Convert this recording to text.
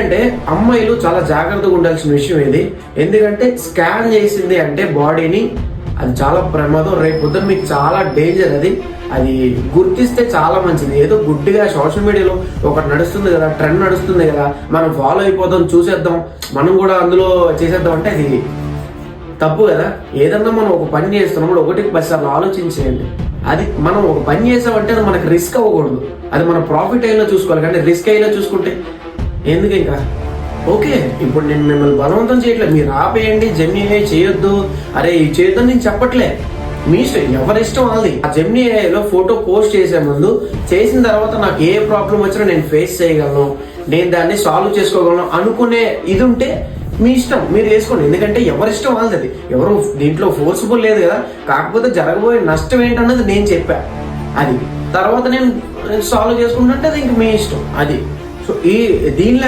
అంటే అమ్మాయిలు చాలా జాగ్రత్తగా ఉండాల్సిన విషయం ఇది. ఎందుకంటే స్కాన్ చేసింది అంటే బాడీని, అది చాలా ప్రమాదం. రేపు పొద్దున మీకు చాలా డేంజర్. అది గుర్తిస్తే చాలా మంచిది. ఏదో గుడ్డిగా సోషల్ మీడియాలో ఒకటి నడుస్తుంది కదా, ట్రెండ్ నడుస్తుంది కదా, మనం ఫాలో అయిపోదాం, చూసేద్దాం, మనం కూడా అందులో చేసేద్దాం అంటే అది తప్పు కదా. ఏదన్నా మనం ఒక పని చేస్తున్నప్పుడు 1-10 సార్లు ఆలోచించేయండి. అది మనం ఒక పని చేసామంటే అది మనకు రిస్క్ అవ్వకూడదు. అది మన ప్రాఫిట్ అయ్యేలా చూసుకోవాలి, కానీ రిస్క్ అయ్యేలా చూసుకుంటే ఎందుకు ఇంకా. ఓకే, ఇప్పుడు నేను మిమ్మల్ని బలవంతం చేయట్లేదు, మీరు ఆపేయండి, జెమినీ చేయొద్దు, అరే ఇది చేయొద్దని నేను చెప్పట్లే, మీ ఇష్టం, ఎవరిష్టం వాళ్ళది. ఆ జెమినీ ఏఐలో ఫోటో పోస్ట్ చేసే ముందు, చేసిన తర్వాత నాకు ఏ ప్రాబ్లం వచ్చినా నేను ఫేస్ చేయగలను, నేను దాన్ని సాల్వ్ చేసుకోగలను అనుకునే ఇది ఉంటే మీ ఇష్టం, మీరు వేసుకోండి. ఎందుకంటే ఎవరిష్టం వాళ్ళది. అది ఎవరు దీంట్లో ఫోర్స్ఫుల్ లేదు కదా. కాకపోతే జరగబోయే నష్టం ఏంటన్నది నేను చెప్పా, అది తర్వాత నేను సాల్వ్ చేసుకుంటుంటే అది ఇంక మీ ఇష్టం. అది సో దీనిలో